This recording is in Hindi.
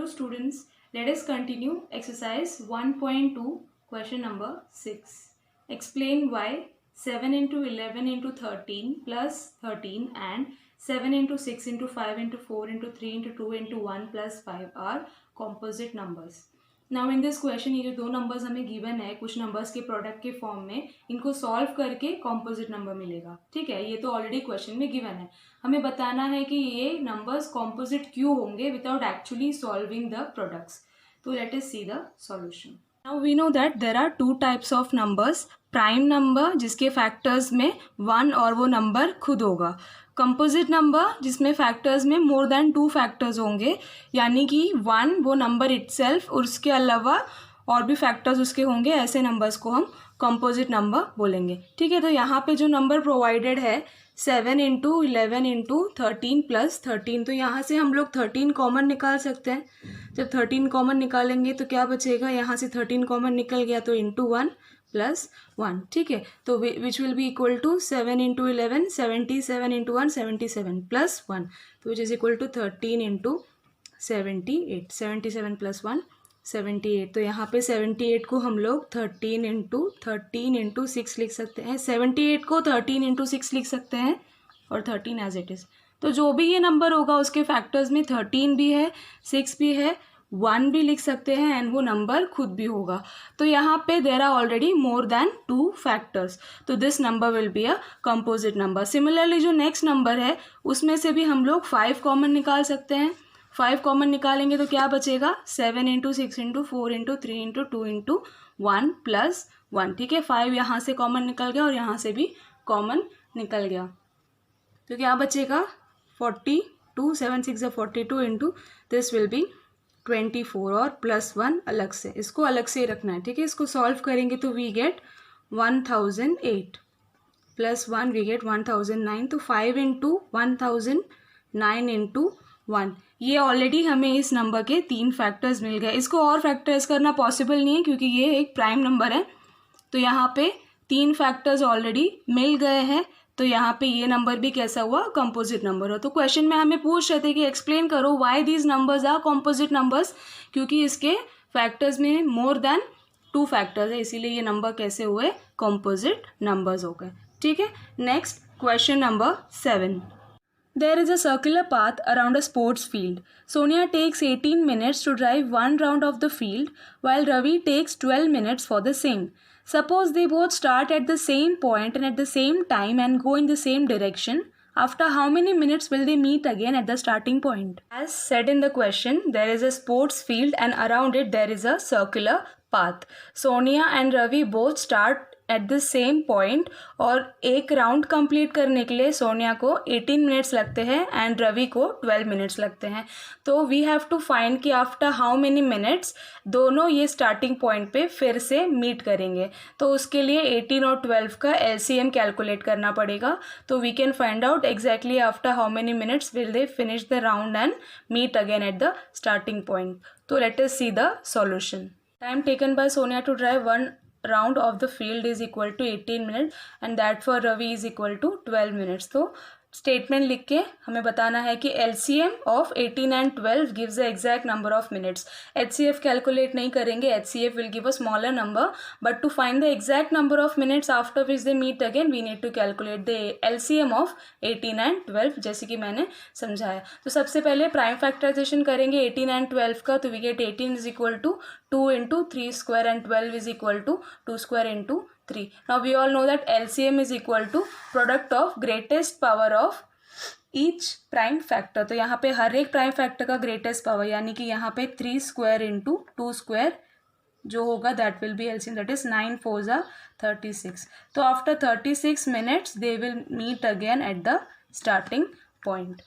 Hello students, let us continue exercise 1.2 question number 6. Explain why 7 into 11 into 13 plus 13 and 7 into 6 into 5 into 4 into 3 into 2 into 1 plus 5 are composite numbers. Now in this question ये जो दो नंबर्स हमें गिवन है कुछ नंबर्स के प्रोडक्ट के फॉर्म में, इनको सॉल्व करके कॉम्पोजिट नंबर मिलेगा. ठीक है, ये तो ऑलरेडी क्वेश्चन में गिवन है. हमें बताना है कि ये नंबर्स कॉम्पोजिट क्यों होंगे without actually solving the products. तो let us see the solution. Now we know that there are two types of numbers. Prime number जिसके फैक्टर्स में 1 और वो नंबर खुद होगा. कंपोजिट नंबर जिसमें फैक्टर्स में मोर देन 2 फैक्टर्स होंगे, यानी कि 1 वो नंबर इटसेल्फ और उसके अलावा और भी फैक्टर्स उसके होंगे. ऐसे नंबर्स को हम कंपोजिट नंबर बोलेंगे. ठीक है, तो यहाँ पे जो नंबर प्रोवाइडेड है 7 इंटू 11 इंटू 13 प्लस 13, तो यहाँ से हम लोग 13 कॉमन निकाल सकते हैं. जब 13 कॉमन निकालेंगे तो क्या बचेगा, यहाँ से 13 कॉमन निकल गया तो इंटू 1 प्लस 1. ठीक है, तो which will be equal to 7 into 11 77 into 1 77 plus 1, तो which is equal to 13 into 78. 77 plus 1 78. तो यहाँ पे 78 को हम लोग 13 इंटू 6 लिख सकते हैं. 78 को 13 इंटू 6 लिख सकते हैं और 13 एज इट इज़. तो जो भी ये नंबर होगा उसके फैक्टर्स में 13 भी है, 6 भी है, 1 भी लिख सकते हैं एंड वो नंबर खुद भी होगा. तो यहाँ पे there are already more than 2 factors, तो this number will be a composite number. Similarly जो नेक्स्ट नंबर है उसमें से भी हम लोग 5 कॉमन निकाल सकते हैं. 5 कॉमन निकालेंगे तो क्या बचेगा, 7 into 6 into 4 into 3 into 2 into 1 plus 1. ठीक है, 5 यहाँ से कॉमन निकल गया और यहाँ से भी कॉमन निकल गया, तो क्या बचेगा 42. 7 6 42 इंटू दिस विल बी 24 और प्लस 1 अलग से, इसको अलग से रखना है. ठीक है, इसको सॉल्व करेंगे तो we get 1008 plus 1 we get 1009. तो 5 इंटू 1009 इंटू 1, ये ऑलरेडी हमें इस नंबर के 3 फैक्टर्स मिल गए. इसको और फैक्टर्स करना पॉसिबल नहीं है क्योंकि ये एक प्राइम नंबर है. तो यहाँ पे 3 फैक्टर्स ऑलरेडी मिल गए हैं, तो यहाँ पे ये नंबर भी कैसा हुआ, कंपोजिट नंबर हो. तो क्वेश्चन में हमें पूछ रहे थे कि एक्सप्लेन करो why these numbers are composite numbers, क्योंकि इसके फैक्टर्स में मोर देन 2 फैक्टर्स है, इसीलिए ये नंबर कैसे हुए, कंपोजिट नंबर्स हो गए. ठीक है, next question number 7. There is a circular path around a sports field. Sonia takes 18 minutes to drive one round of the field, while Ravi takes 12 minutes for the same. Suppose they both start at the same point and at the same time and go in the same direction. After how many minutes will they meet again at the starting point? As said in the question, there is a sports field and around it there is a circular path. Sonia and Ravi both start at the same point और एक राउंड कंप्लीट करने के लिए सोनिया को 18 मिनट्स लगते हैं एंड रवि को 12 मिनट्स लगते हैं. तो वी हैव टू फाइंड कि आफ्टर हाउ मेनी मिनट्स दोनों ये स्टार्टिंग पॉइंट पे फिर से मीट करेंगे. तो उसके लिए 18 और 12 का LCM कैलकुलेट करना पड़ेगा. तो we can find out exactly after how many minutes will they finish the round and meet again at the starting point. तो let us see the solution. Time taken by Sonia to drive one round of the field is equal to 18 minutes and that for Ravi is equal to 12 minutes. तो स्टेटमेंट लिख के हमें बताना है कि LCM of 18 and 12 gives the exact number of minutes. HCF calculate नहीं करेंगे, HCF will give a smaller number, but to find the exact number of minutes after which they meet again we need to calculate the LCM of 18 and 12, जैसे कि मैंने समझाया. तो सबसे पहले प्राइम फैक्टराइजेशन करेंगे 18 एंड 12 का, तो we get 18 is equal to 2 into 3 square and 12 is equal to 2 square into 3. Now we all know that LCM is equal to product of greatest power of each prime factor. तो यहाँ पे हर एक प्राइम फैक्टर का ग्रेटेस्ट पावर, यानी कि यहाँ पे 3 स्क्वायर इंटू 2 स्क्वायर जो होगा that will be LCM, that is 9 4 जा 36. तो after 36 minutes they will meet again at the starting point.